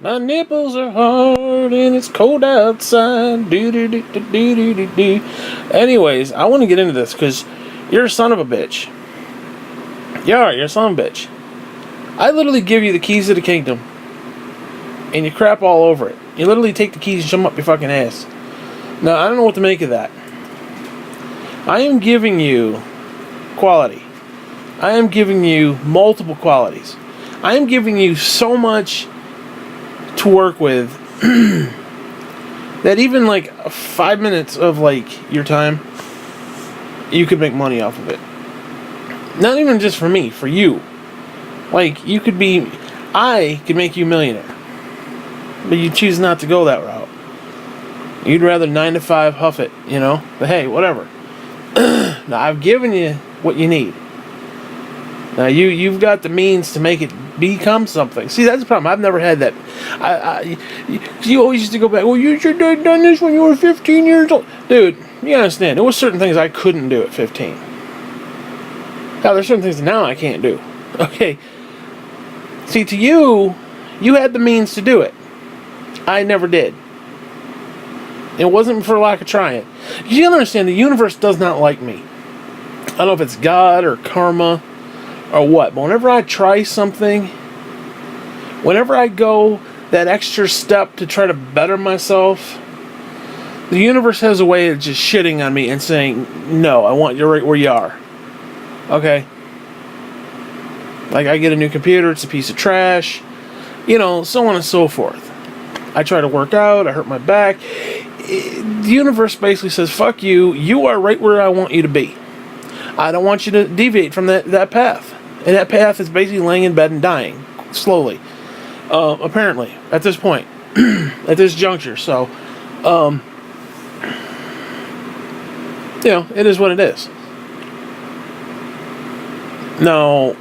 My nipples are hard and it's cold outside. Do do do do do do do. Anyways, I want to get into this because you're a son of a bitch. You're a son of a bitch. I literally give you the keys to the kingdom, and you crap all over it. You literally take the keys and shove them up your fucking ass. Now, I don't know what to make of that. I am giving you quality. I am giving you multiple qualities. I am giving you so much to work with that even like 5 minutes of like your time, you could make money off of it. Not even just for me, for you. Like, I could make you a millionaire. But you choose not to go that route. You'd rather 9 to 5 huff it, you know? But hey, whatever. Now, I've given you what you need. Now, you've got the means to make it become something. See, that's the problem. I've never had that. You always used to go back, well, you should have done this when you were 15 years old. Dude, you understand, there were certain things I couldn't do at 15. Now, there's certain things now I can't do. Okay. See, to you had the means to do it. I never did. It wasn't for lack of trying. You gotta understand, the universe does not like me. I don't know if it's God or karma or what, but whenever I try something, whenever I go that extra step to try to better myself, the universe has a way of just shitting on me and saying, no, I want you right where you are. Okay? Like, I get a new computer, it's a piece of trash, you know, so on and so forth. I try to work out, I hurt my back. The universe basically says, fuck you, you are right where I want you to be. I don't want you to deviate from that path. And that path is basically laying in bed and dying, slowly. Apparently, at this point, at this juncture. So, you know, it is what it is. Now,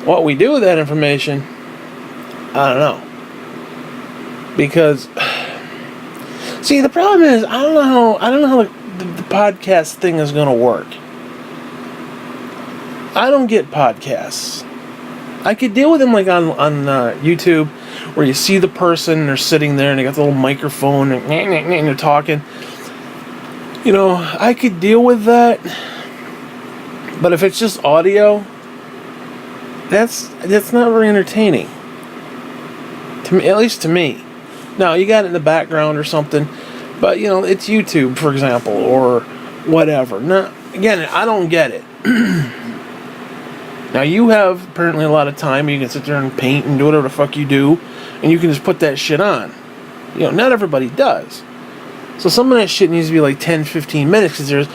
what we do with that information, I don't know. Because, see, the problem is, I don't know how the podcast thing is going to work. I don't get podcasts. I could deal with them like on YouTube, where you see the person and they're sitting there and they got the little microphone and they're talking. You know, I could deal with that. But if it's just audio, that's not very entertaining. To me, at least to me. Now, you got it in the background or something, but, you know, it's YouTube, for example, or whatever. Now, again, I don't get it. Now, you have apparently a lot of time. You can sit there and paint and do whatever the fuck you do, and you can just put that shit on. You know, not everybody does. So some of that shit needs to be like 10, 15 minutes, because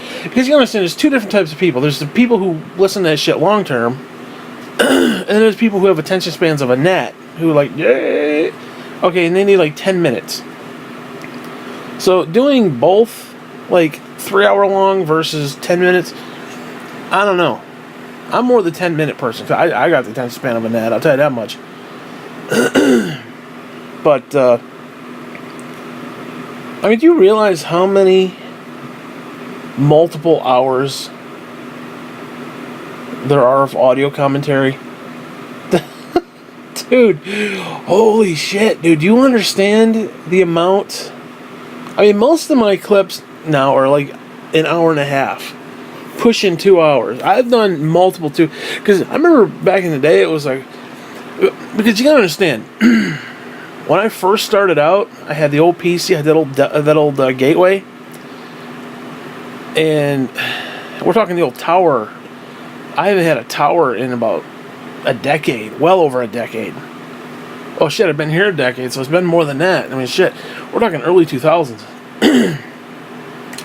you understand, there's two different types of people. There's the people who listen to that shit long term, and there's people who have attention spans of a gnat, who like, yeah. Okay, and they need like 10 minutes. So doing both, like 3 hour long versus 10 minutes, I don't know. I'm more the 10-minute person. I got the attention span of a gnat, I'll tell you that much. But, I mean, do you realize how many multiple hours there are of audio commentary? Dude, holy shit, dude, do you understand the amount? I mean, most of my clips now are like an hour and a half, pushing 2 hours. I've done multiple too, because I remember back in the day, it was like, because you gotta understand, when I first started out, I had the old PC, I had that old Gateway, and we're talking the old tower. I haven't had a tower in about a decade, well over a decade. Oh shit, I've been here a decade, so it's been more than that. I mean, shit, we're talking early 2000s.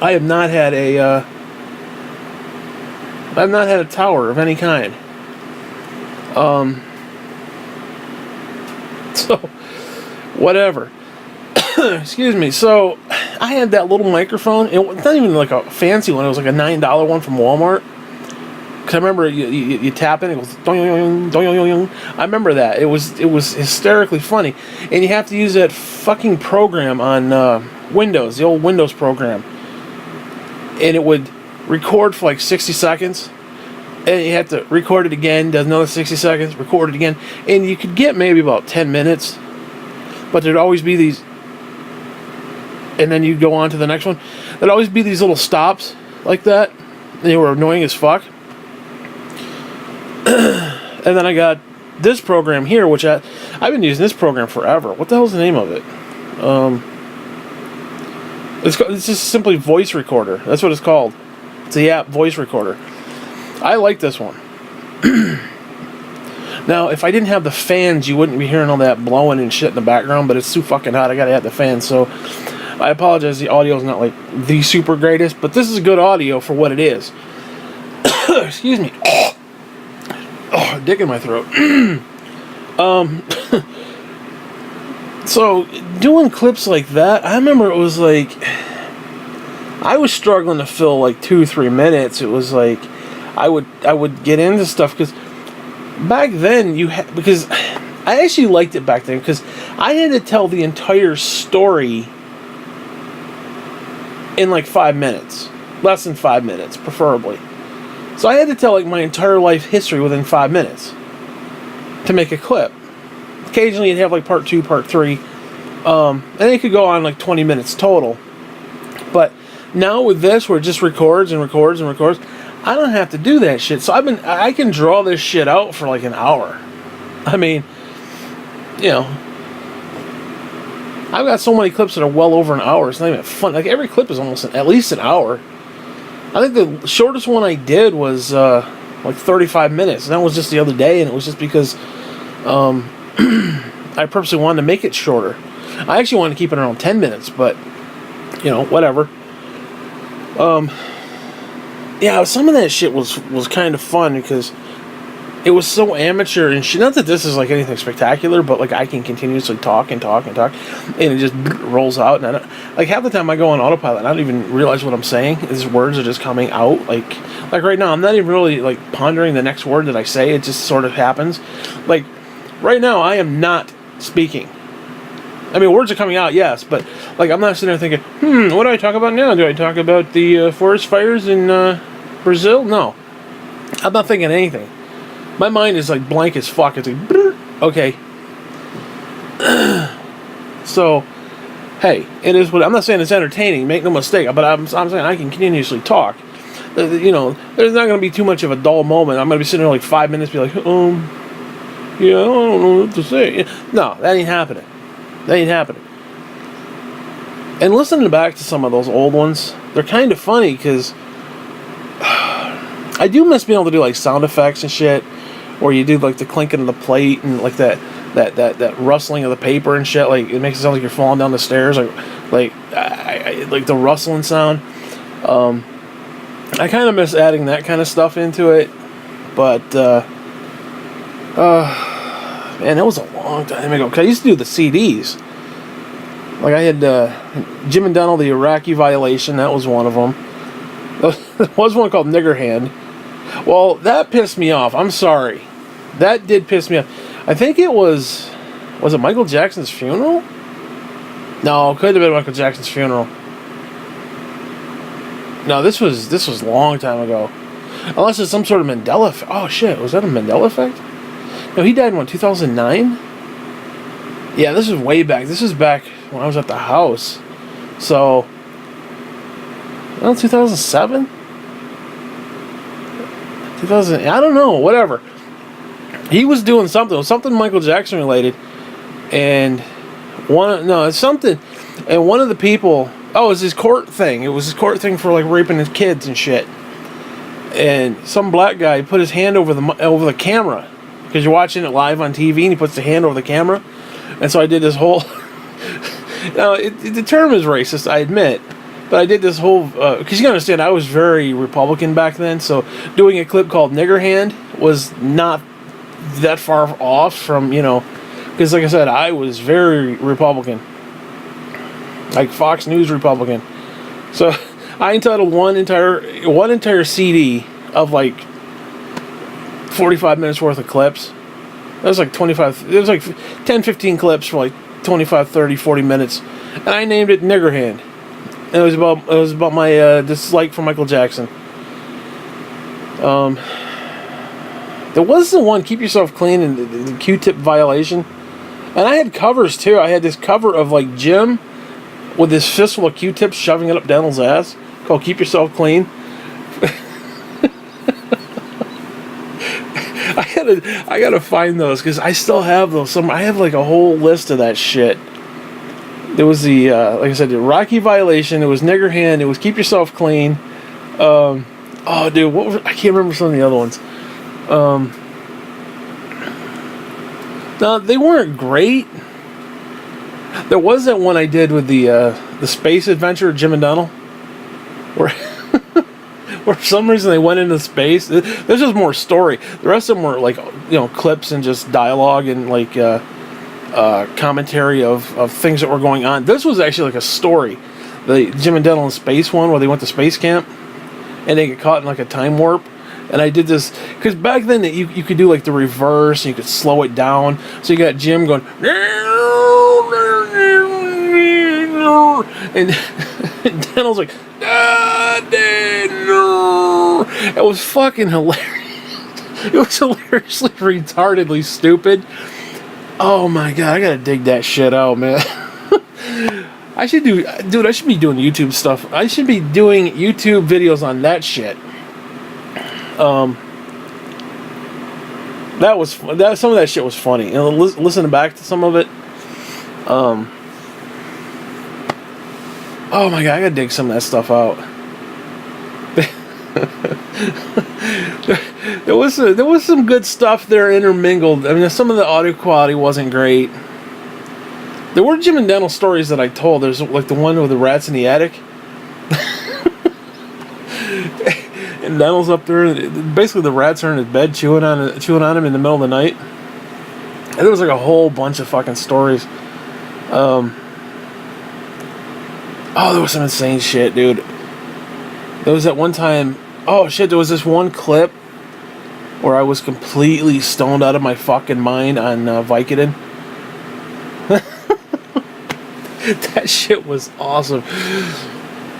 I have not had a tower of any kind. So, whatever. Excuse me. So, I had that little microphone. It's not even like a fancy one. It was like a $9 one from Walmart. Because I remember you tap it, it goes dong, dong, dong, dong. I remember that. It was hysterically funny. And you have to use that fucking program on Windows, the old Windows program. And it would record for like 60 seconds. And you have to record it again, does another 60 seconds, record it again. And you could get maybe about 10 minutes. but there'd always be these, and then you'd go on to the next one. There'd always be these little stops like that. They were annoying as fuck. And then I got this program here, which I've been using this program forever. What the hell's the name of it? It's just simply Voice Recorder. That's what it's called. It's the app Voice Recorder. I like this one. Now, if I didn't have the fans, you wouldn't be hearing all that blowing and shit in the background, but it's too fucking hot. I gotta have the fans, so I apologize. The audio is not like the super greatest, but this is good audio for what it is. Excuse me. Oh, dick in my throat. So, doing clips like that, I remember it was like, I was struggling to fill like 2-3 minutes. It was like, I would get into stuff, because back then because I actually liked it back then, because I had to tell the entire story in like 5 minutes. Less than 5 minutes, preferably. So I had to tell like my entire life history within 5 minutes to make a clip. Occasionally you'd have like part 2, part 3, and it could go on like 20 minutes total. But now with this, where it just records and records and records, I don't have to do that shit. So I can draw this shit out for like an hour. I mean, you know, I've got so many clips that are well over an hour. It's not even fun. Like every clip is almost at least an hour. I think the shortest one I did was like 35 minutes. And that was just the other day, and it was just because I purposely wanted to make it shorter. I actually wanted to keep it around 10 minutes, but, you know, whatever. Yeah, some of that shit was kind of fun, because it was so amateur and shit. Not that this is like anything spectacular, but like I can continuously talk and talk and talk, and it just rolls out. And like half the time I go on autopilot, and I don't even realize what I'm saying. These words are just coming out. Like right now, I'm not even really like pondering the next word that I say. It just sort of happens. Like right now, I am not speaking. I mean, words are coming out, yes, but like I'm not sitting there thinking, what do I talk about now? Do I talk about the forest fires in Brazil? No, I'm not thinking anything. My mind is like blank as fuck. It's like, okay. So, hey, it is what I'm not saying it's entertaining. Make no mistake, but I'm saying I can continuously talk. You know, there's not going to be too much of a dull moment. I'm going to be sitting there like 5 minutes, be like, yeah, I don't know what to say. No, that ain't happening. That ain't happening. And listening back to some of those old ones, they're kind of funny, because I do miss being able to do like sound effects and shit, where you do like the clinking of the plate and like that rustling of the paper and shit. Like it makes it sound like you're falling down the stairs, like the rustling sound. I kind of miss adding that kind of stuff into it, but man, that was a long time ago. 'Cause I used to do the CDs. Like I had Jim and Donald, the Iraqi Violation. That was one of them. There was one called Nigger Hand. Well, that pissed me off. I'm sorry. That did piss me off. I think it was it Michael Jackson's funeral? No, it could have been Michael Jackson's funeral. No, this was a long time ago. Unless it's some sort of Mandela effect. Oh shit, was that a Mandela effect? No, he died in 2009? Yeah, this is way back. This is back when I was at the house. So, well, 2007? 2000, I don't know, whatever. He was doing something. It was something Michael Jackson related. And it's something. And one of the people, it was his court thing. It was his court thing for like raping his kids and shit. And some black guy put his hand over the camera, because you're watching it live on TV, and he puts the hand over the camera. And so I did this whole. Now the term is racist, I admit. But I did this whole, because you understand, I was very Republican back then, so doing a clip called Nigger Hand was not that far off from, because like I said, I was very Republican. Like Fox News Republican. So I entitled one entire CD of like 45 minutes worth of clips. That was like 25, it was like 10, 15 clips for like 25, 30, 40 minutes. And I named it Nigger Hand. And it was about my dislike for Michael Jackson. There was the one, Keep Yourself Clean, and the Q-tip violation. And I had covers too. I had this cover of like Jim with his fistful of Q-tips shoving it up Dental's ass, called "Keep Yourself Clean." I gotta find those because I still have those. I have like a whole list of that shit. There was the like I said, the Rocky Violation. It was Nigger Hand. It was Keep Yourself Clean. Oh, dude, what was, I can't remember some of the other ones. No, they weren't great. There was that one I did with the space adventure of Jim and Donald, where where for some reason they went into space. There's just more story. The rest of them were like, you know, clips and just dialogue and like commentary of things that were going on. This was actually like a story. The Jim and Donald in space one, where they went to space camp and they get caught in like a time warp. And I did this because back then you could do like the reverse and you could slow it down. So you got Jim going and Donald's like, it was fucking hilarious. It was hilariously retardedly stupid. Oh my god, I gotta dig that shit out, man. I should be doing YouTube stuff. I should be doing YouTube videos on that shit. Some of that shit was funny. You know, listening back to some of it. Oh my god, I gotta dig some of that stuff out. There was some good stuff there intermingled. I mean, some of the audio quality wasn't great. There were Jim and Dental stories that I told. There's like the one with the rats in the attic. And Dental's up there. Basically, the rats are in his bed chewing on him in the middle of the night. And there was like a whole bunch of fucking stories. Oh, there was some insane shit, dude. There was that one time. Oh shit! There was this one clip where I was completely stoned out of my fucking mind on Vicodin. That shit was awesome.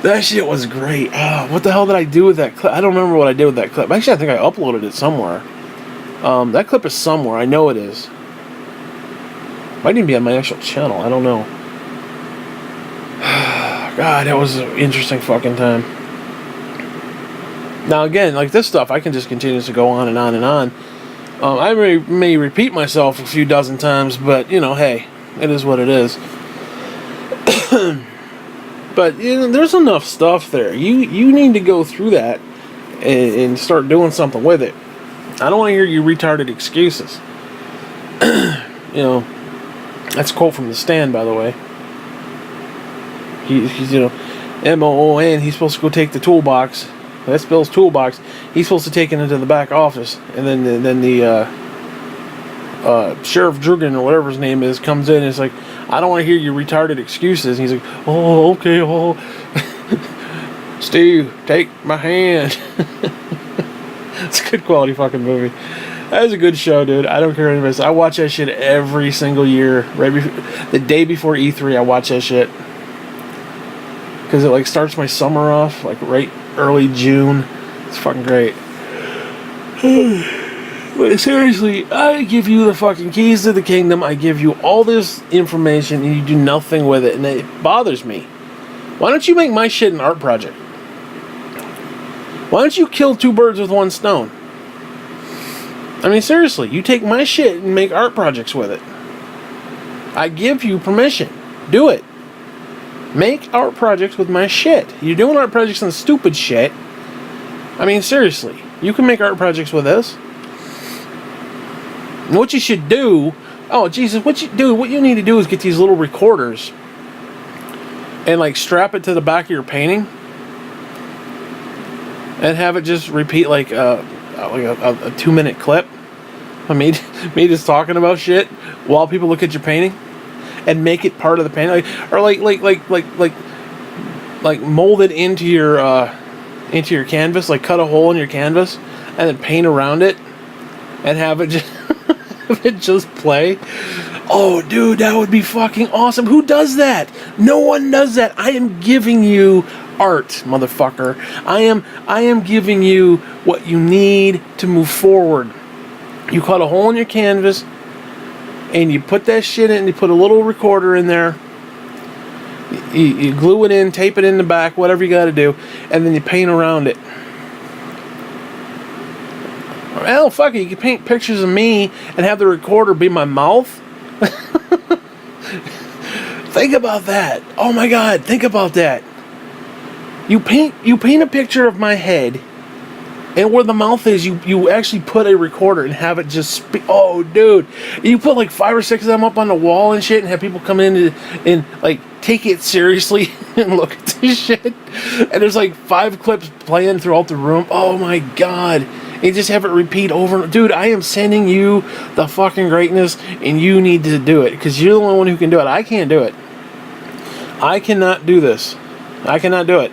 That shit was great. What the hell did I do with that clip? I don't remember what I did with that clip. Actually, I think I uploaded it somewhere. That clip is somewhere. I know it is. Might even be on my actual channel. I don't know. God, that was an interesting fucking time. Now, again, like this stuff, I can just continue to go on and on and on. I may repeat myself a few dozen times, but, you know, hey, it is what it is. But you know, there's enough stuff there. You need to go through that and start doing something with it. I don't want to hear your retarded excuses. You know, that's a quote from The Stand, by the way. He's you know, M-O-O-N. He's supposed to go take the toolbox. That's Bill's toolbox. He's supposed to take it into the back office, and then the Sheriff Drugan or whatever his name is comes in and is like, I don't want to hear your retarded excuses. And he's like, oh, okay, oh. Steve, take my hand. It's a good quality fucking movie. That was a good show, dude. I don't care what anybody says. I watch that shit every single year. Right the day before E3, I watch that shit. Because it like starts my summer off, like right early June. It's fucking great. But seriously, I give you the fucking keys to the kingdom. I give you all this information and you do nothing with it. And it bothers me. Why don't you make my shit an art project? Why don't you kill two birds with one stone? I mean, seriously, you take my shit and make art projects with it. I give you permission. Do it. Make art projects with my shit. You're doing art projects on stupid shit. I mean, seriously, you can make art projects with this. And what you should do, oh Jesus, what you need to do is get these little recorders and like strap it to the back of your painting and have it just repeat like a 2-minute clip of me just talking about shit while people look at your painting, and make it part of the painting, like mold it into your canvas, like cut a hole in your canvas and then paint around it and have it just just play. Oh, dude, that would be fucking awesome. Who does that? No one does that. I am giving you art, motherfucker. I am giving you what you need to move forward. You cut a hole in your canvas, and you put that shit in, you put a little recorder in there, you glue it in, tape it in the back, whatever you got to do, and then you paint around it. Hell, fuck it, you can paint pictures of me and have the recorder be my mouth. Think about that. Oh my God, think about that. You paint a picture of my head, and where the mouth is, you actually put a recorder and have it just speak. Oh, dude, you put like 5 or 6 of them up on the wall and shit, and have people come in and like take it seriously and look at this shit. And there's like 5 clips playing throughout the room. Oh my God. And just have it repeat over. Dude, I am sending you the fucking greatness, and you need to do it, because you're the only one who can do it. I can't do it. I cannot do this. I cannot do it.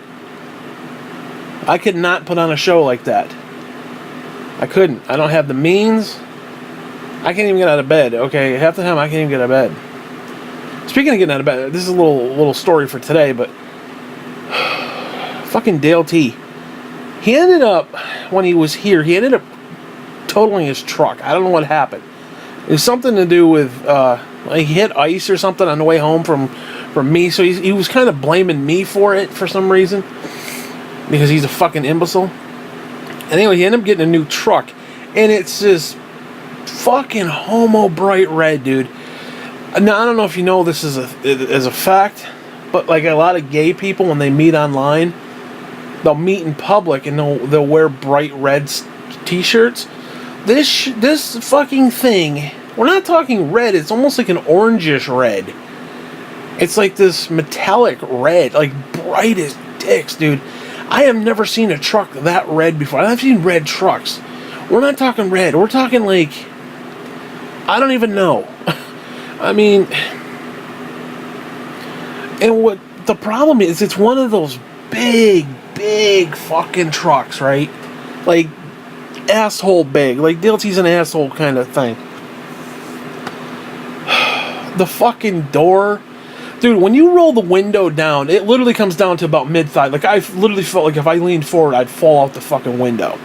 I could not put on a show like that. I couldn't. I don't have the means. I can't even get out of bed. Okay, half the time I can't even get out of bed. Speaking of getting out of bed, this is a little story for today, but fucking Dale T. He ended up, when he was here, he ended up totaling his truck. I don't know what happened. It was something to do with, like he hit ice or something on the way home from me, so he was kind of blaming me for it for some reason, because he's a fucking imbecile. Anyway, he ended up getting a new truck, and it's this fucking homo bright red, dude. Now, I don't know if you know this as a fact, but like a lot of gay people, when they meet online, they'll meet in public and they'll wear bright red t-shirts. This fucking thing, we're not talking red, it's almost like an orangish red. It's like this metallic red, like bright as dicks, dude. I have never seen a truck that red before. I've seen red trucks. We're not talking red. We're talking like, I don't even know. I mean, and what the problem is, it's one of those big fucking trucks, right? Like, asshole big. Like, Dale T's an asshole kind of thing. The fucking door. Dude, when you roll the window down, it literally comes down to about mid-thigh. Like, I literally felt like if I leaned forward, I'd fall out the fucking window.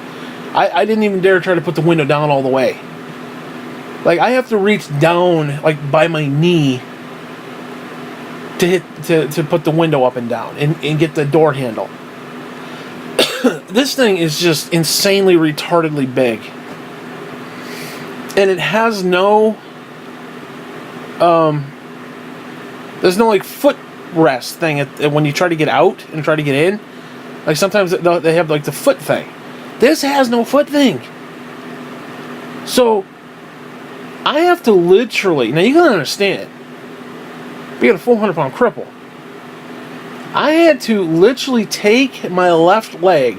I didn't even dare try to put the window down all the way. Like, I have to reach down, like, by my knee to put the window up and down and get the door handle. This thing is just insanely retardedly big. And it has no... there's no, like, footrest thing when you try to get out and try to get in. Like, sometimes they have, like, the foot thing. This has no foot thing. So, I have to literally... Now, you gotta understand. Being a 400-pound cripple, I had to literally take my left leg,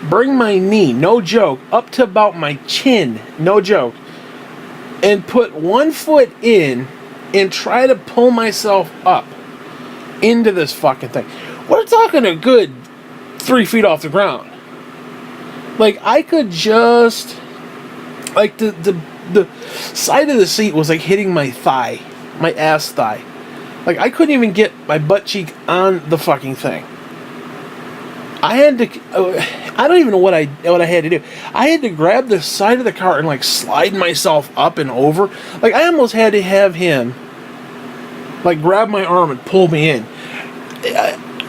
bring my knee, no joke, up to about my chin, no joke, and put one foot in and try to pull myself up into this fucking thing. We're talking a good 3 feet off the ground. Like, I could just... Like, the side of the seat was, like, hitting my thigh. My ass thigh. Like, I couldn't even get my butt cheek on the fucking thing. I had to... I don't even know what I had to do. I had to grab the side of the car and, like, slide myself up and over. Like, I almost had to have him, like, grab my arm and pull me in.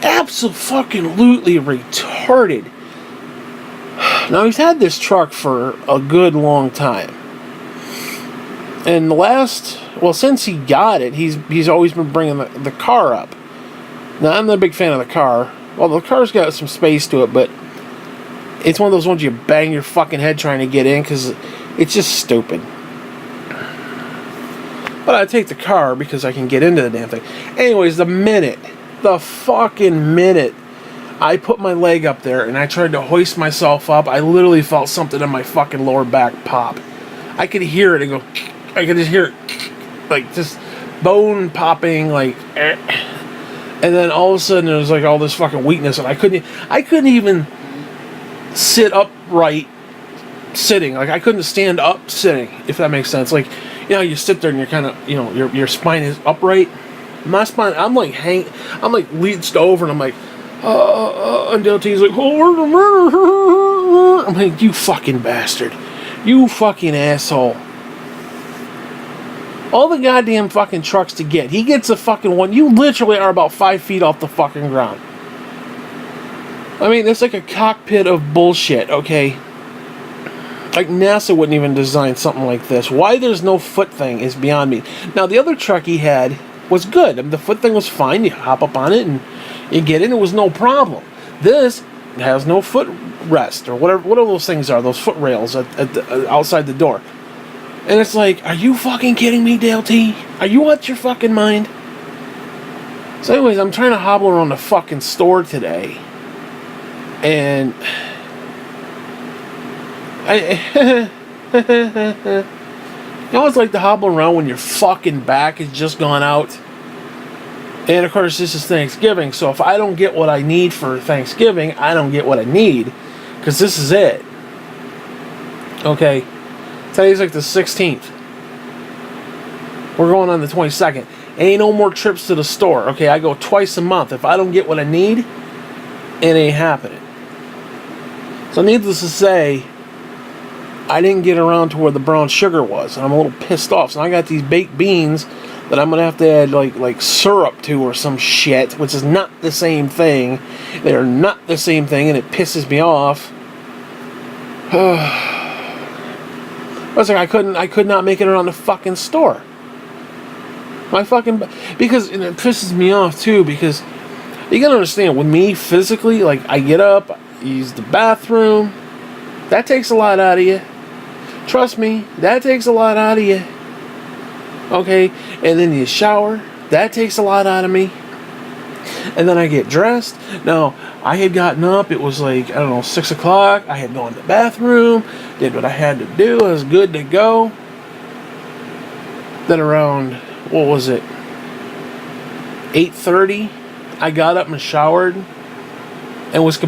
Absolutely retarded. Now, he's had this truck for a good long time. And since he got it, he's always been bringing the car up. Now, I'm not a big fan of the car. Well, the car's got some space to it, but it's one of those ones you bang your fucking head trying to get in, because it's just stupid. But I take the car because I can get into the damn thing. Anyways, the fucking minute I put my leg up there and I tried to hoist myself up, I literally felt something in my fucking lower back pop. I could hear it and go... I could just hear it, like, just bone popping, like, and then all of a sudden there was, like, all this fucking weakness, and I couldn't even sit upright sitting. Like, I couldn't stand up sitting, if that makes sense. Like, you know, you sit there and you're kind of, you know, your spine is upright. My spine, I'm like leanched over, and I'm like, and Dale T's like, oh, I'm like, you fucking bastard. You fucking asshole. All the goddamn fucking trucks to get. He gets a fucking one. You literally are about 5 feet off the fucking ground. I mean, it's like a cockpit of bullshit, okay? Like, NASA wouldn't even design something like this. Why there's no foot thing is beyond me. Now, the other truck he had was good. I mean, the foot thing was fine. You hop up on it and you get in. It was no problem. This has no foot rest or whatever those things are. Those foot rails outside the door. And it's like, are you fucking kidding me, Dale T? Are you out your fucking mind? So anyways, I'm trying to hobble around the fucking store today. And I you always like to hobble around when your fucking back has just gone out. And of course, this is Thanksgiving, so if I don't get what I need for Thanksgiving, I don't get what I need, because this is it. Okay, today's like the 16th. We're going on the 22nd. Ain't no more trips to the store. Okay, I go twice a month. If I don't get what I need, it ain't happening. So needless to say, I didn't get around to where the brown sugar was, and I'm a little pissed off. So I got these baked beans that I'm gonna have to add like syrup to or some shit, which is not the same thing. They're not the same thing, and it pisses me off. I was like, I could not make it around the fucking store. Because and it pisses me off too, because you gotta understand, with me physically, like, I get up, I use the bathroom, that takes a lot out of you. Trust me, that takes a lot out of you. Okay, and then you shower, that takes a lot out of me. And then I get dressed. Now, I had gotten up, it was like, I don't know, 6 o'clock, I had gone to the bathroom, did what I had to do, I was good to go. Then around, what was it, 8:30, I got up and showered, and I was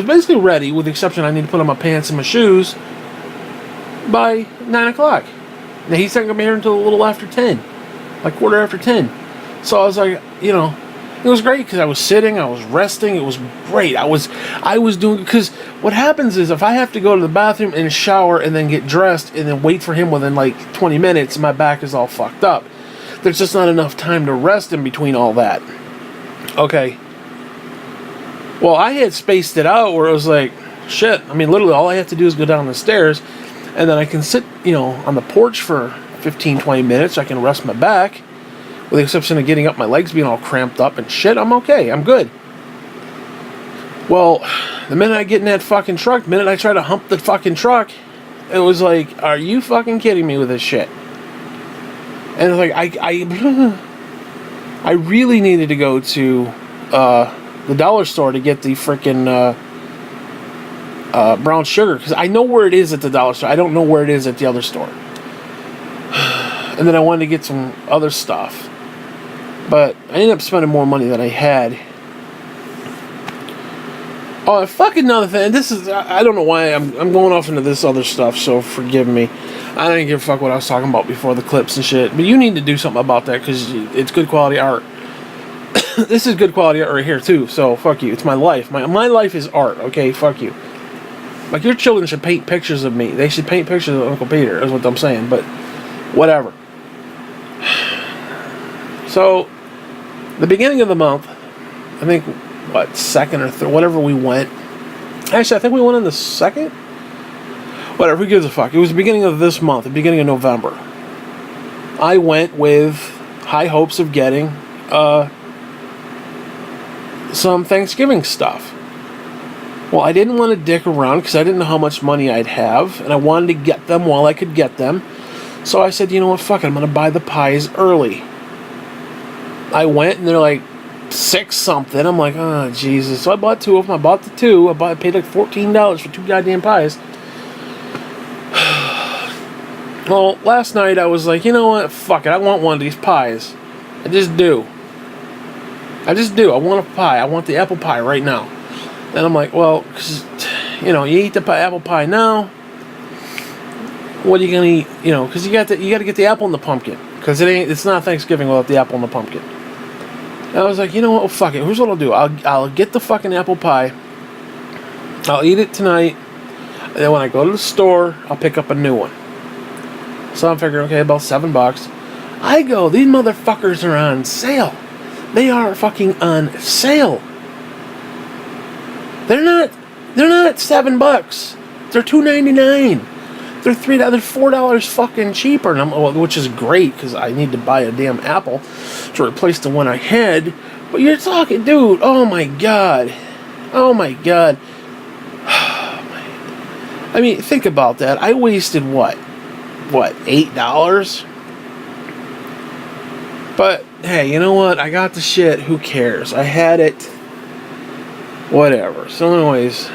basically ready, with the exception I need to put on my pants and my shoes, by 9 o'clock. Now, he's not going to be here until a little after 10, like quarter after 10. So I was like, you know, it was great because I was sitting, I was resting, it was great. I was doing, because what happens is if I have to go to the bathroom and shower and then get dressed and then wait for him within like 20 minutes, my back is all fucked up. There's just not enough time to rest in between all that. Okay. Well, I had spaced it out where it was like, shit, I mean, literally all I have to do is go down the stairs, and then I can sit, you know, on the porch for 15, 20 minutes. I can rest my back, with the exception of getting up, my legs being all cramped up and shit. I'm okay. I'm good. Well, the minute I get in that fucking truck, the minute I try to hump the fucking truck, it was like, are you fucking kidding me with this shit? And it's like, I really needed to go to the dollar store to get the freaking brown sugar, because I know where it is at the dollar store. I don't know where it is at the other store. And then I wanted to get some other stuff, but I ended up spending more money than I had. Oh, fucking another thing. This is, I don't know why I'm going off into this other stuff, so forgive me. I didn't give a fuck what I was talking about before the clips and shit, but you need to do something about that, because it's good quality art. This is good quality art right here too, so fuck you. It's my life. My life is art, okay? Fuck you. Like, your children should paint pictures of me. They should paint pictures of Uncle Peter, is what I'm saying, but whatever. So, the beginning of the month, I think, what, second or third, whatever we went. Actually, I think we went on the second? Whatever, who gives a fuck? It was the beginning of this month, the beginning of November. I went with high hopes of getting some Thanksgiving stuff. Well, I didn't want to dick around because I didn't know how much money I'd have, and I wanted to get them while I could get them. So I said, you know what, fuck it, I'm going to buy the pies early. I went, and they're like $6 something. I'm like, oh, Jesus. So I bought two of them. I bought the two. I paid like $14 for 2 goddamn pies. Well, last night I was like, you know what, fuck it, I want one of these pies. I just do. I want a pie. I want the apple pie right now. And I'm like, well, cause, you know, you eat the apple pie now. What are you gonna eat? You know, because you got to get the apple and the pumpkin, because it's not Thanksgiving without the apple and the pumpkin. And I was like, you know what? Well, fuck it. Here's what I'll do. I'll get the fucking apple pie. I'll eat it tonight, and then when I go to the store, I'll pick up a new one. So I'm figuring, okay, about $7. I go, these motherfuckers are on sale. They are fucking on sale. They're not $7. They're $2.99. They're $4 fucking cheaper, which is great because I need to buy a damn Apple to replace the one I had. But you're talking, dude. Oh my god. I mean, think about that. I wasted what, $8? But hey, you know what? I got the shit. Who cares? I had it. Whatever. So anyways,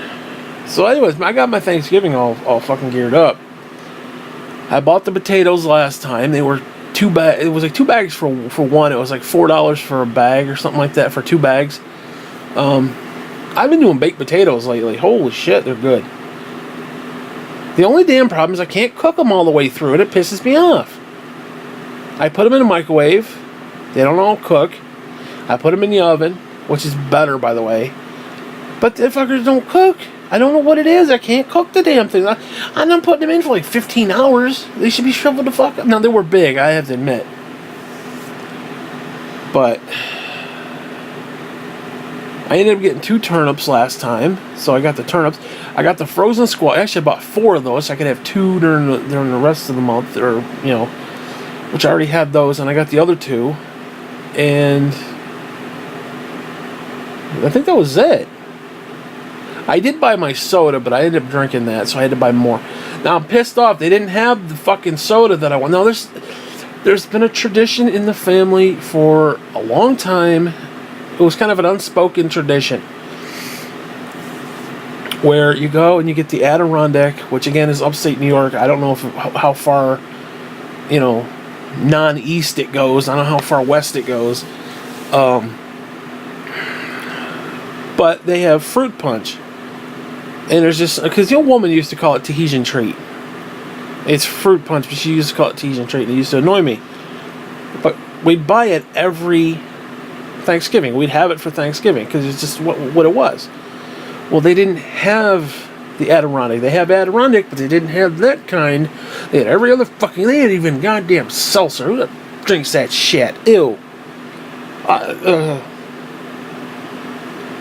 I got my Thanksgiving all fucking geared up. I bought the potatoes last time. They were it was like 2 bags for one. It was like $4 for a bag or something like that for 2 bags. I've been doing baked potatoes lately. Holy shit, they're good. The only damn problem is I can't cook them all the way through, and it pisses me off. I put them in a microwave. They don't all cook. I put them in the oven, which is better, by the way. But the fuckers don't cook. I don't know what it is. I can't cook the damn thing. I'm putting them in for like 15 hours. They should be shriveled the fuck up. Now, they were big, I have to admit. But I ended up getting 2 turnips last time. So I got the turnips. I got the frozen squash. Actually, I bought 4 of those so I could have 2 during the rest of the month. Or, you know, which I already had those. And I got the other 2. And I think that was it. I did buy my soda, but I ended up drinking that, so I had to buy more. Now, I'm pissed off. They didn't have the fucking soda that I want. Now, there's been a tradition in the family for a long time. It was kind of an unspoken tradition where you go and you get the Adirondack, which, again, is upstate New York. I don't know how far, you know, non-east it goes. I don't know how far west it goes. But they have fruit punch. And there's just, because the old woman used to call it Tahitian treat. It's fruit punch, but she used to call it Tahitian treat. And it used to annoy me. But we'd buy it every Thanksgiving. We'd have it for Thanksgiving because it's just what it was. Well, they didn't have the Adirondack. They have Adirondack, but they didn't have that kind. They had every other fucking, they had even goddamn seltzer. Who drinks that shit? Ew.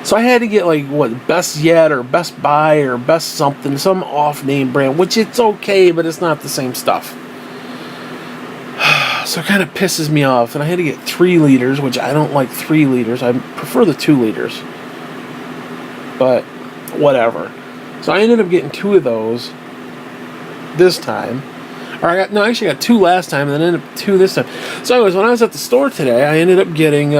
So I had to get like Best Yet or Best Buy or Best something, some off-name brand, which it's okay, but it's not the same stuff. So it kind of pisses me off, and I had to get 3 liters, which I don't like 3 liters. I prefer the 2 liters, but whatever. So I ended up getting 2 of those this time. Or I got 2 last time, and then ended up 2 this time. So anyways, when I was at the store today, I ended up getting.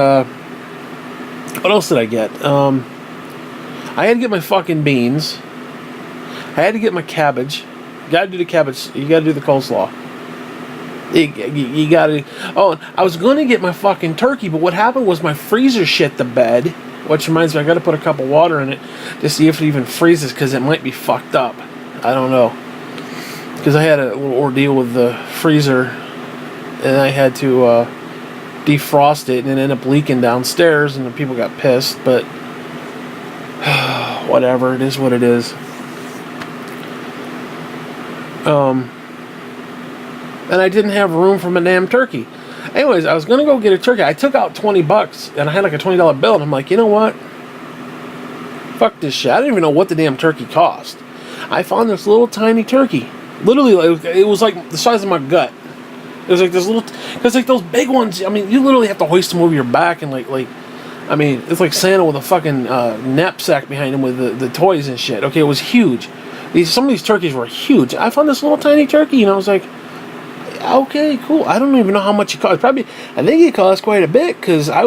What else did I get? I had to get my fucking beans. I had to get my cabbage. You gotta do the cabbage. You gotta do the coleslaw. You gotta. Oh, I was gonna get my fucking turkey, but what happened was my freezer shit the bed. Which reminds me, I gotta put a cup of water in it to see if it even freezes, because it might be fucked up. I don't know. Because I had a little ordeal with the freezer, and I had to defrost it, and it ended up leaking downstairs, and the people got pissed, but whatever, it is what it is. And I didn't have room for my damn turkey. Anyways, I was gonna go get a turkey. I took out $20, and I had like a $20 bill, and I'm like, you know what? Fuck this shit. I didn't even know what the damn turkey cost. I found this little tiny turkey. Literally, it was like the size of my gut. It was like this little, because like those big ones, I mean, you literally have to hoist them over your back, and like, I mean, it's like Santa with a fucking knapsack behind him with the toys and shit. Okay, it was huge. Some of these turkeys were huge. I found this little tiny turkey, and I was like, okay, cool. I don't even know how much it cost. I think it cost quite a bit, because I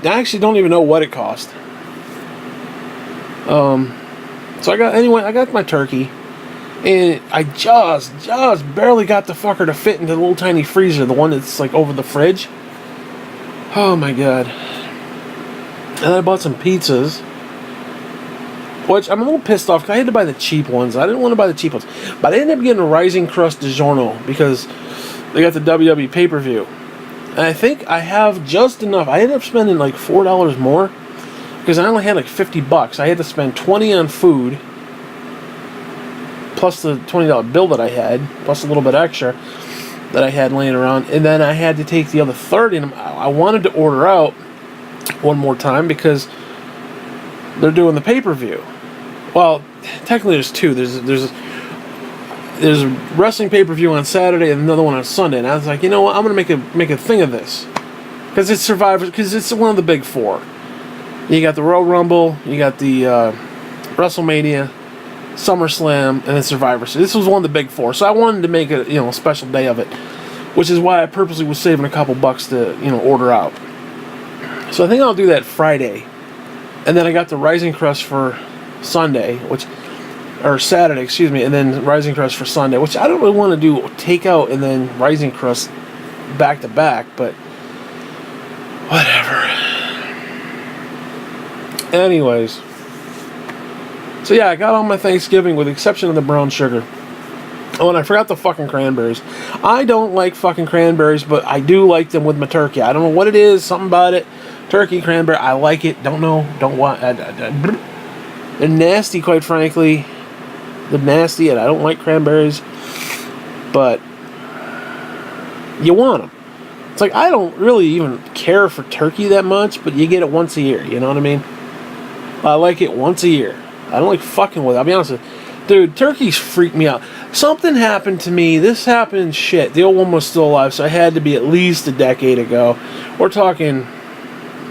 actually don't even know what it cost. So I got my turkey. And I just barely got the fucker to fit into the little tiny freezer, the one that's like over the fridge. Oh my god. And I bought some pizzas, which I'm a little pissed off because I had to buy the cheap ones. I didn't want to buy the cheap ones. But I ended up getting a Rising Crust DiGiorno because they got the WWE pay-per-view. And I think I have just enough. I ended up spending like $4 more because I only had like $50. I had to spend $20 on food. plus the $20 bill that I had, plus a little bit extra that I had laying around, and then I had to take the other 30, and I wanted to order out one more time because they're doing the pay-per-view. Well, technically there's two. There's a wrestling pay-per-view on Saturday and another one on Sunday, and I was like, you know what, I'm gonna make a thing of this because it's Survivor, because it's one of the big four. You got the Royal Rumble, you got the WrestleMania, SummerSlam, and then Survivor Series. This was one of the big four, so I wanted to make a special day of it, which is why I purposely was saving a couple bucks to order out. So I think I'll do that Friday, and then I got the Rising Crest for Sunday, or Saturday, excuse me, and then Rising Crest for Sunday, which I don't really want to do takeout and then Rising Crest back to back, but whatever. Anyways. So yeah, I got all my Thanksgiving with the exception of the brown sugar. Oh, and I forgot the fucking cranberries. I don't like fucking cranberries, but I do like them with my turkey. I don't know what it is, something about it. Turkey, cranberry, I like it. Don't know, don't want. They're nasty, quite frankly. They're nasty, and I don't like cranberries. But you want them. It's like, I don't really even care for turkey that much, but you get it once a year, you know what I mean? I like it once a year. I don't like fucking with it. I'll be honest with you. Dude, turkeys freak me out. Something happened to me. This happened, shit. The old one was still alive, so it had to be at least a decade ago. We're talking,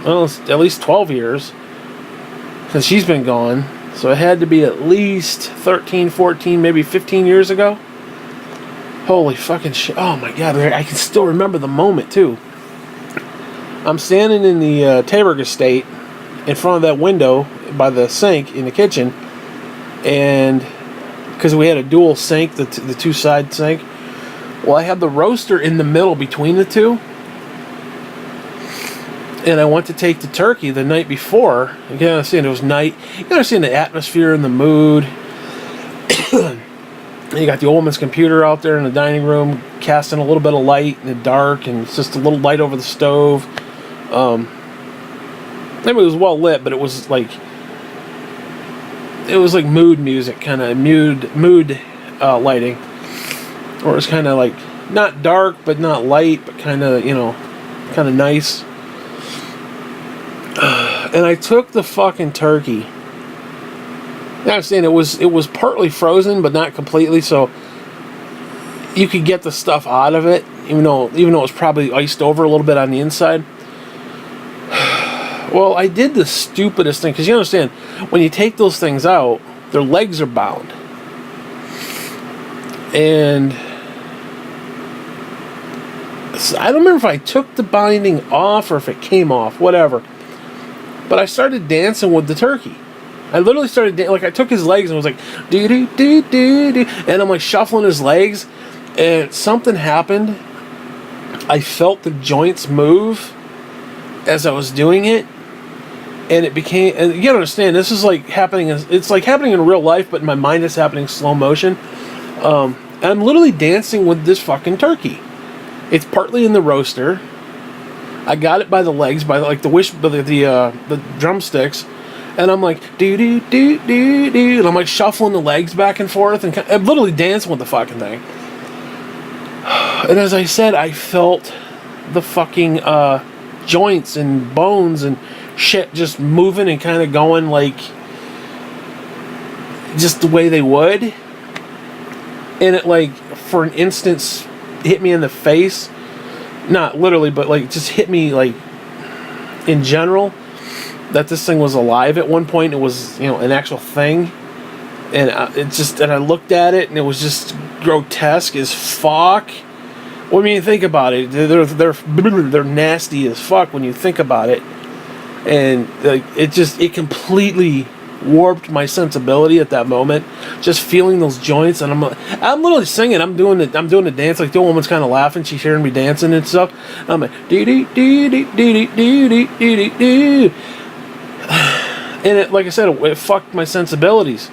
well, at least 12 years. Since she's been gone. So it had to be at least 13, 14, maybe 15 years ago. Holy fucking shit. Oh my god, I can still remember the moment, too. I'm standing in the Tabor estate in front of that window by the sink in the kitchen, and because we had a dual sink, the two side sink, well, I had the roaster in the middle between the two, and I went to take the turkey the night before. You can understand it was night. You can understand the atmosphere and the mood. You got the old woman's computer out there in the dining room casting a little bit of light in the dark, and it's just a little light over the stove. It was well lit, but it was like mood music, kind of mood lighting, or it was kind of like not dark but not light, but kind of kind of nice. And I took the fucking turkey. I understand it was partly frozen, but not completely, so you could get the stuff out of it, even though it was probably iced over a little bit on the inside. Well, I did the stupidest thing, because you understand, when you take those things out, their legs are bound. And I don't remember if I took the binding off or if it came off, whatever. But I started dancing with the turkey. I literally started like I took his legs and was like do do do do do, and I'm like shuffling his legs, and something happened. I felt the joints move as I was doing it, and it became. And you gotta understand, this is like happening. It's like happening in real life, but in my mind it's happening in slow motion. And I'm literally dancing with this fucking turkey. It's partly in the roaster. I got it by the legs, by like the drumsticks, and I'm like do do do do do, and I'm like shuffling the legs back and forth, and I'm literally dancing with the fucking thing. And as I said, I felt the fucking joints and bones and shit just moving and kind of going like just the way they would, and it like for an instant hit me in the face. Not literally, but like just hit me like in general that this thing was alive at one point. It was an actual thing, and I looked at it and it was just grotesque as fuck. Well, I mean, think about it. They're nasty as fuck when you think about it, and like it completely warped my sensibility at that moment. Just feeling those joints, and I'm literally singing. I'm doing the dance. Like the old woman's kind of laughing. She's hearing me dancing and stuff. I'm like doo doo doo doo doo doo doo doo doo, and it, like I said, it fucked my sensibilities.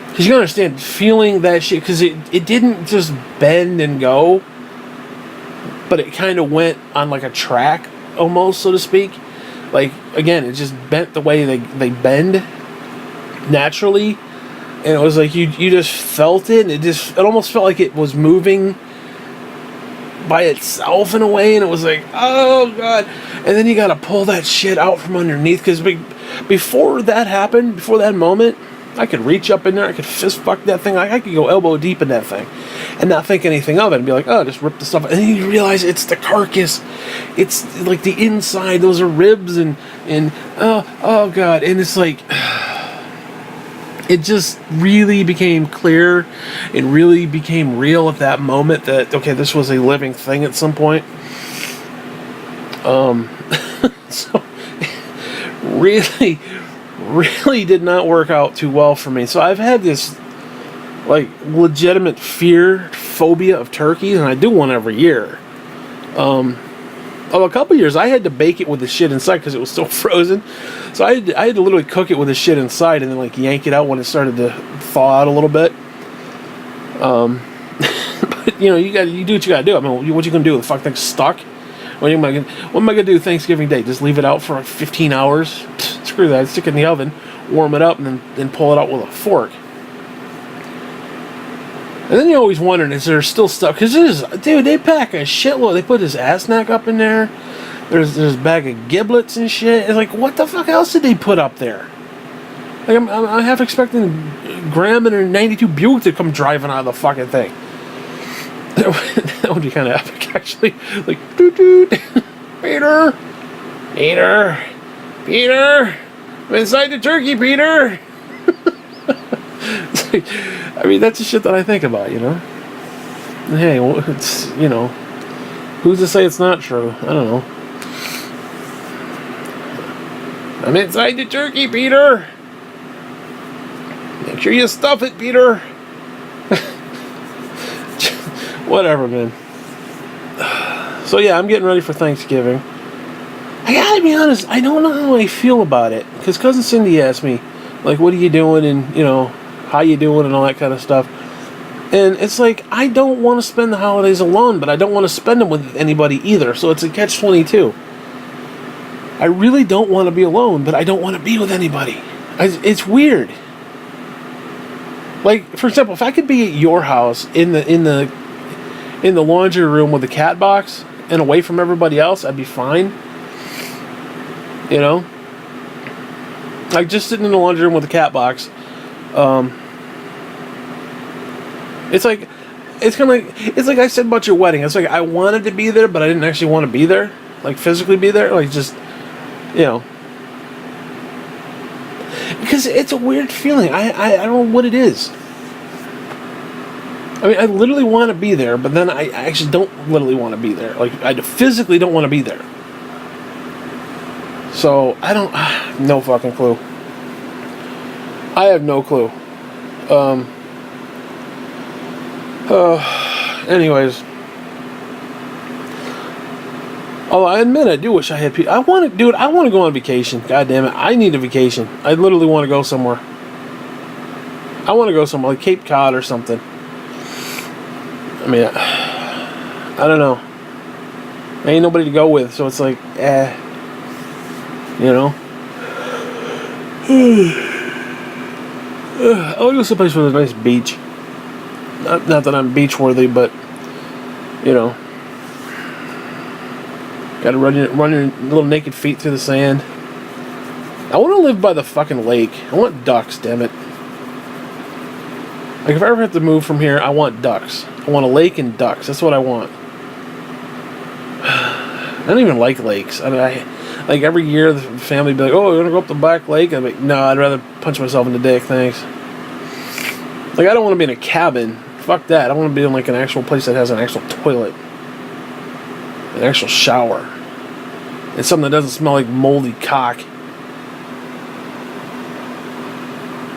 Because you can understand feeling that shit. Because it didn't just bend and go, but it kind of went on like a track almost, so to speak. Like, again, it just bent the way they bend naturally. and it was like you just felt it, and it almost felt like it was moving by itself in a way, and it was like, oh god. And then you got to pull that shit out from underneath, because before that happened, before that moment, I could reach up in there, I could fist fuck that thing, I could go elbow deep in that thing and not think anything of it and be like, oh, just rip the stuff. And then you realize it's the carcass, it's like the inside, those are ribs, and oh god. And it's like, it just really became clear, it really became real at that moment that, okay, this was a living thing at some point. So really did not work out too well for me. So I've had this like legitimate phobia of turkeys, and I do one every year. A couple years I had to bake it with the shit inside because it was still frozen. So I had to literally cook it with the shit inside and then like yank it out when it started to thaw out a little bit. But you know, you do what you gotta do. I mean, what you gonna do? The fuck thing's stuck? What am I gonna do Thanksgiving Day? Just leave it out for like 15 hours? Screw that. Stick it in the oven, warm it up, and then pull it out with a fork. And then you're always wondering, is there still stuff? Because dude, they pack a shitload. They put this ass snack up in there. There's a bag of giblets and shit. It's like, what the fuck else did they put up there? Like, I'm half expecting Graham and her 92 Buick to come driving out of the fucking thing. That would be kind of epic, actually. Like, doot doot, Peter, I'm inside the turkey, Peter. I mean, that's the shit that I think about, you know. And hey, it's, you know, who's to say it's not true? I don't know. I'm inside the turkey, Peter. Make sure you stuff it, Peter. Whatever, man. So yeah, I'm getting ready for Thanksgiving. I gotta be honest, I don't know how I feel about it, because Cousin Cindy asked me, like, what are you doing, and, you know, how you doing, and all that kind of stuff. And it's like, I don't want to spend the holidays alone, but I don't want to spend them with anybody either, so it's a catch-22. I really don't want to be alone, but I don't want to be with anybody. It's weird. Like, for example, if I could be at your house in the laundry room with the cat box and away from everybody else, I'd be fine. You know? Like, just sitting in the laundry room with the cat box. It's like I said about your wedding. It's like I wanted to be there, but I didn't actually want to be there. Like, physically be there. Like, just, you know. Because it's a weird feeling. I don't know what it is. I mean, I literally want to be there, but then I actually don't literally want to be there. Like, I physically don't want to be there. So, no fucking clue. I have no clue. Anyways. Oh, I admit I do wish I had people. I want to go on vacation. God damn it. I need a vacation. I literally want to go somewhere. I want to go somewhere, like Cape Cod or something. I mean, I don't know. I ain't nobody to go with, so it's like, you know. I want to go someplace with a nice beach. Not that I'm beach worthy, but, you know. Gotta run your little naked feet through the sand. I want to live by the fucking lake. I want ducks, damn it. Like, if I ever have to move from here, I want ducks. I want a lake and ducks. That's what I want. I don't even like lakes. I mean, like, every year the family would be like, oh, we're going to go up the Black Lake. I'm like, no, I'd rather punch myself in the dick, thanks. Like, I don't want to be in a cabin. Fuck that. I want to be in, like, an actual place that has an actual toilet. An actual shower. And something that doesn't smell like moldy cock.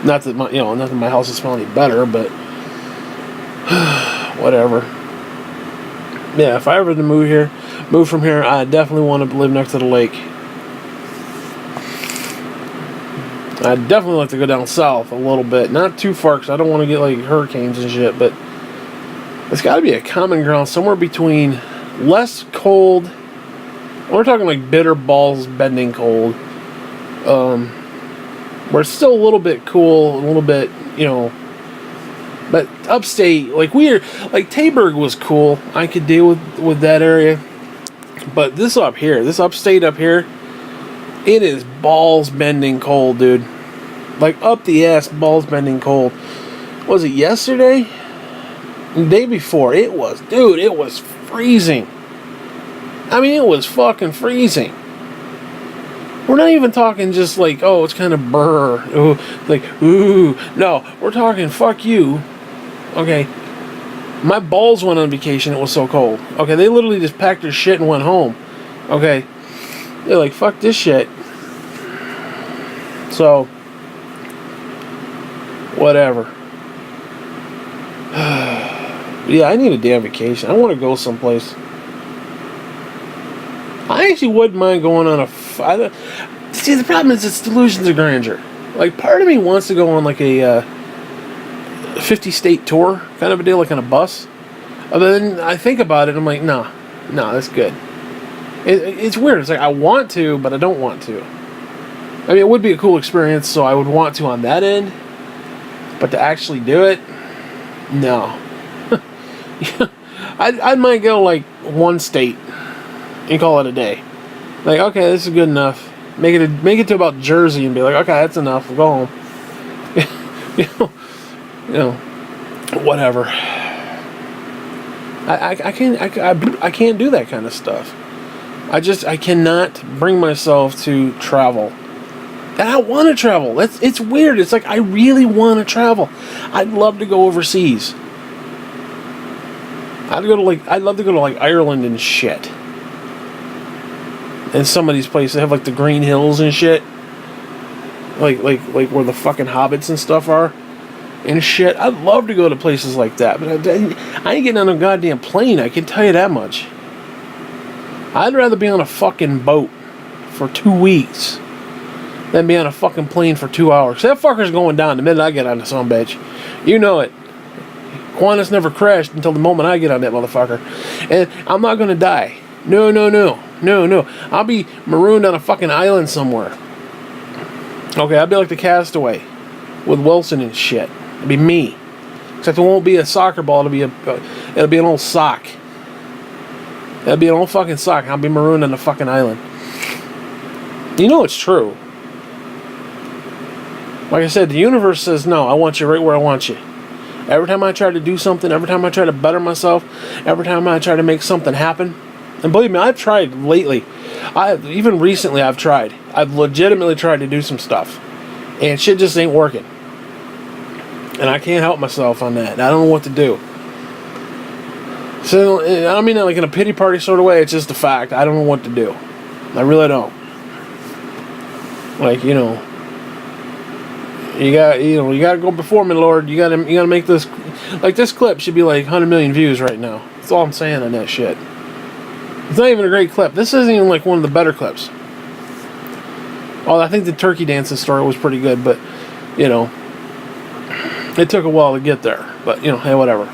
Not that my house is smelling any better, but whatever. Yeah, if I ever to move from here, I definitely want to live next to the lake. I'd definitely like to go down south a little bit, not too far, because I don't want to get like hurricanes and shit. But it's got to be a common ground somewhere between less cold. We're talking like bitter balls bending cold. Where it's still a little bit cool, a little bit, you know. But upstate, like weird, like Taberg was cool. I could deal with that area. But this up here, this upstate up here, it is balls bending cold, dude. Like up the ass, balls bending cold. Was it yesterday? The day before, it was freezing. I mean, it was fucking freezing. We're not even talking just like, oh, it's kind of brr, ooh, like, ooh. No, we're talking fuck you. Okay. My balls went on vacation, it was so cold. Okay, they literally just packed their shit and went home. Okay. They're like, fuck this shit. So, whatever. Yeah, I need a damn vacation. I want to go someplace. I actually wouldn't mind going on a... See, the problem is it's delusions of grandeur. Like, part of me wants to go on like a 50-state tour kind of a deal, like on a bus. But then I think about it, I'm like, no, that's good. It's weird. It's like, I want to, but I don't want to. I mean, it would be a cool experience, so I would want to on that end. But to actually do it, no. I might go like one state and call it a day. Like, okay, this is good enough. Make it to about Jersey and be like, okay, that's enough. We'll go home. you know, whatever. I can't do that kind of stuff. I cannot bring myself to travel. And I want to travel. It's weird. It's like I really want to travel. I'd love to go overseas. I'd love to go to like Ireland and shit. And some of these places have like the Green Hills and shit. Like where the fucking hobbits and stuff are. And shit. I'd love to go to places like that. But I ain't getting on a goddamn plane, I can tell you that much. I'd rather be on a fucking boat for 2 weeks than be on a fucking plane for 2 hours. That fucker's going down the minute I get on the sumbitch. You know it. Qantas never crashed until the moment I get on that motherfucker. And I'm not gonna die. No. I'll be marooned on a fucking island somewhere. Okay, I'll be like the Castaway with Wilson and shit. It'll be me. Except it won't be a soccer ball. It'll be an old sock. It'll be an old fucking sock. I'll be marooned on a fucking island. You know it's true. Like I said, the universe says no. I want you right where I want you. Every time I try to do something, every time I try to better myself, every time I try to make something happen, and believe me, I've tried lately. Even recently, I've tried. I've legitimately tried to do some stuff, and shit just ain't working. And I can't help myself on that. I don't know what to do. So I don't mean that like in a pity party sort of way. It's just a fact. I don't know what to do. I really don't. Like, you know. You got to go before me, Lord. You got to make this, like, this clip should be like 100 million views right now. That's all I'm saying on that shit. It's not even a great clip. This isn't even like one of the better clips. Well, I think the turkey dancing story was pretty good, but you know, it took a while to get there. But you know, hey, whatever.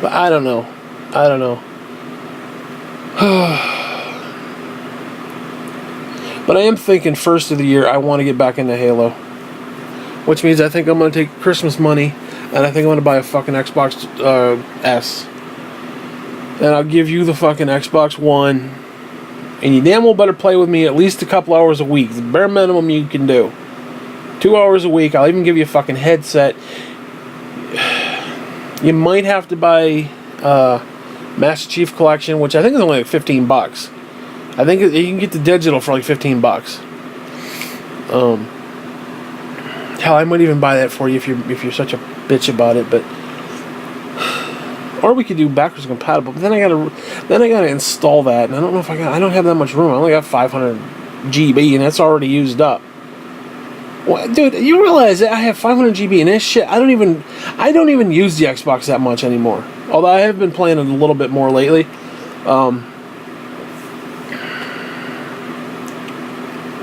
But I don't know. But I am thinking first of the year I want to get back into Halo. Which means I think I'm going to take Christmas money and I think I'm going to buy a fucking Xbox S. And I'll give you the fucking Xbox One. And you damn well better play with me at least a couple hours a week. The bare minimum you can do. 2 hours a week. I'll even give you a fucking headset. You might have to buy Master Chief Collection, which I think is only like $15. I think you can get the digital for like $15. Hell, I might even buy that for you if you're such a bitch about it. But or we could do backwards compatible. But then I gotta install that, and I don't know if I don't have that much room. I only got 500 GB, and that's already used up. Well, dude, you realize that I have 500 GB, and this shit I don't even use the Xbox that much anymore. Although I have been playing it a little bit more lately.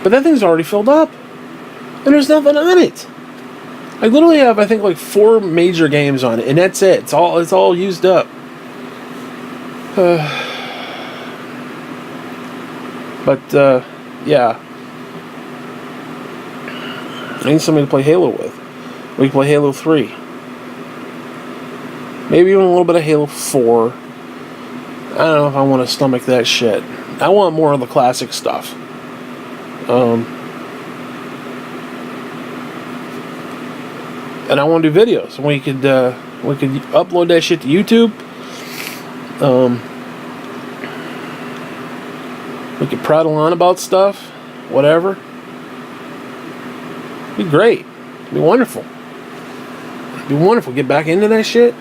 But that thing's already filled up. And there's nothing on it. I literally have, I think, like 4 major games on it. And that's it. It's all used up. But, Yeah. I need somebody to play Halo with. We can play Halo 3. Maybe even a little bit of Halo 4. I don't know if I want to stomach that shit. I want more of the classic stuff. And I want to do videos. And we could upload that shit to YouTube. We could prattle on about stuff, whatever. It'd be great. It'd be wonderful. It'd be wonderful. Get back into that shit.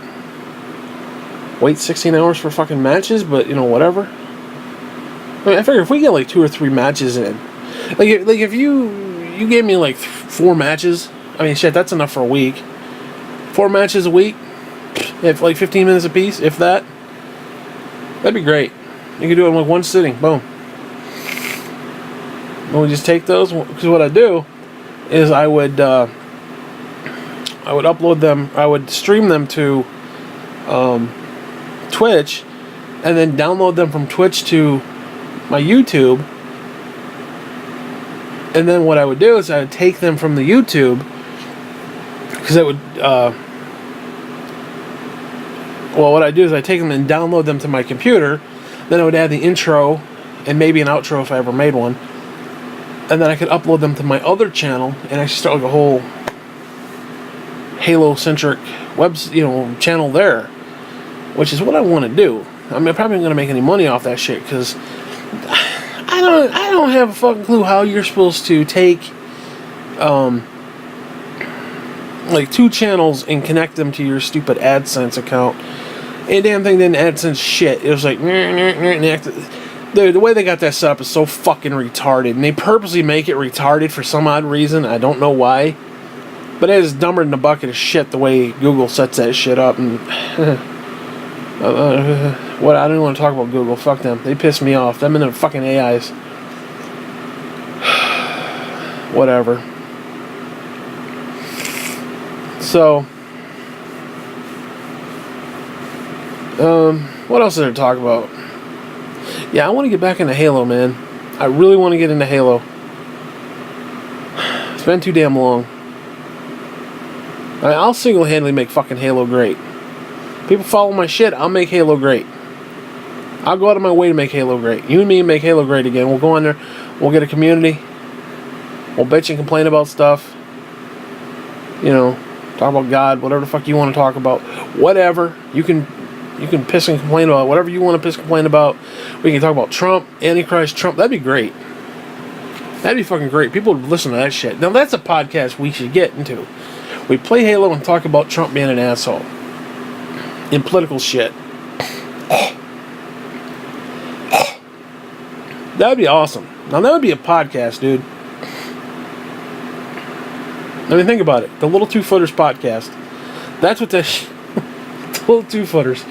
Wait 16 hours for fucking matches, but whatever. I mean, I figure if we get like 2 or 3 matches in, like if you gave me like 4 matches, I mean shit, that's enough for a week. 4 matches a week, if like 15 minutes a piece, if that, that'd be great. You could do it in like one sitting, boom. And we just take those, because what I do is I would upload them, I would stream them to Twitch, and then download them from Twitch to my YouTube. And then what I would do is I would take them from the YouTube, because I would what I do is I take them and download them to my computer. Then I would add the intro and maybe an outro if I ever made one. And then I could upload them to my other channel and actually start like a whole Halo-centric web, channel there, which is what I want to do. I mean, I'm probably not going to make any money off that shit, because I don't have a fucking clue how you're supposed to take like 2 channels and connect them to your stupid AdSense account. And damn thing didn't AdSense shit. It was like, the way they got that set up is so fucking retarded. And they purposely make it retarded for some odd reason. I don't know why. But it is dumber than a bucket of shit the way Google sets that shit up. And what, I don't even want to talk about Google. Fuck them. They piss me off. Them and their fucking AIs. Whatever. So, what else is there to talk about? Yeah, I want to get back into Halo, man. I really want to get into Halo. It's been too damn long. I'll single-handedly make fucking Halo great. People follow my shit, I'll make Halo great. I'll go out of my way to make Halo great. You and me make Halo great again. We'll go on there, we'll get a community, we'll bitch and complain about stuff. Talk about God, whatever the fuck you want to talk about. Whatever. You can piss and complain about whatever you want to piss and complain about. We can talk about Trump, Antichrist, Trump. That'd be great. That'd be fucking great. People would listen to that shit. Now that's a podcast we should get into. We play Halo and talk about Trump being an asshole. In political shit. That would be awesome. Now that would be a podcast, dude. I mean, think about it. The Little Two Footers podcast. That's what that the Little Two Footers.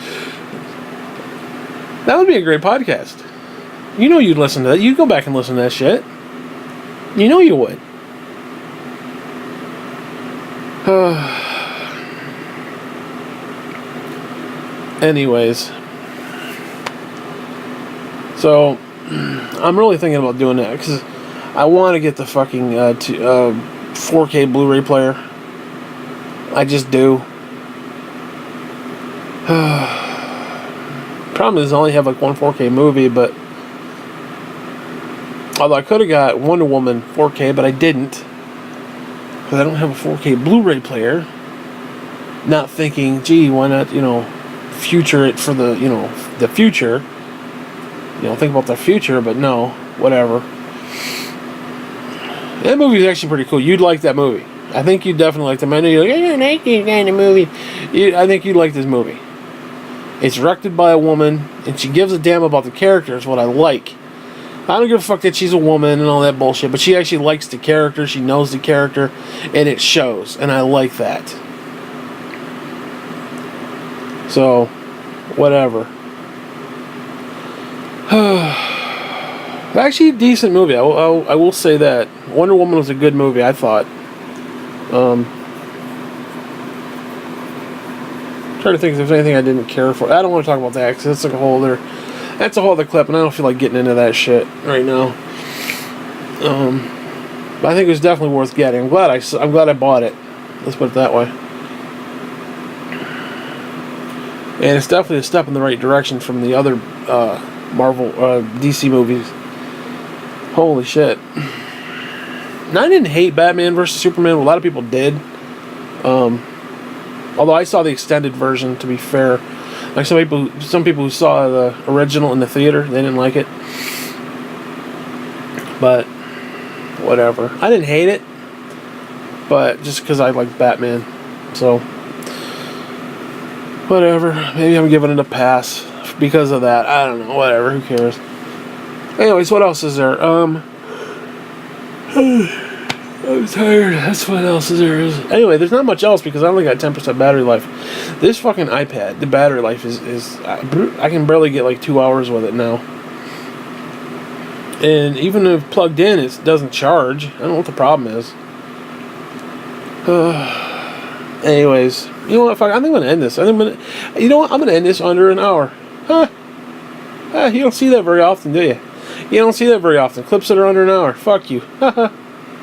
That would be a great podcast. You'd listen to that. You'd go back and listen to that shit. You would. Anyways. So, I'm really thinking about doing that, because I want to get the fucking 4K Blu-ray player. I just do. Problem is I only have like one 4K movie, but although I could have got Wonder Woman 4K, but I didn't, because I don't have a 4K Blu-ray player. Not thinking, gee, why not, future it for the, the future. Think about the future, but no, whatever. That movie is actually pretty cool. You'd like that movie. I think you'd definitely like the movie. You're like, I don't like this kind of movie. I think you'd like this movie. It's directed by a woman, and she gives a damn about the characters, what I like. I don't give a fuck that she's a woman and all that bullshit, but she actually likes the character, she knows the character, and it shows, and I like that. So, whatever. Actually, a decent movie. I will say that. Wonder Woman was a good movie, I thought. Trying to think if there's anything I didn't care for. I don't want to talk about that, because that's a whole other clip, and I don't feel like getting into that shit right now. But I think it was definitely worth getting. I'm glad I bought it. Let's put it that way. And it's definitely a step in the right direction from the other Marvel DC movies. Holy shit. And I didn't hate Batman vs Superman. A lot of people did. Although I saw the extended version, to be fair. Like some people who saw the original in the theater, they didn't like it. But whatever. I didn't hate it, but just because I like Batman, so whatever. Maybe I'm giving it a pass because of that. I don't know. Whatever. Who cares? Anyways, what else is there? I'm tired. That's what else is there. Anyway, there's not much else because I only got 10% battery life. This fucking iPad, the battery life is I can barely get like 2 hours with it now. And even if plugged in, it doesn't charge. I don't know what the problem is. Anyways, you know what? I think I'm gonna end this. You know what? I'm gonna end this under an hour. You don't see that very often, do you? You don't see that very often. Clips that are under an hour. Fuck you.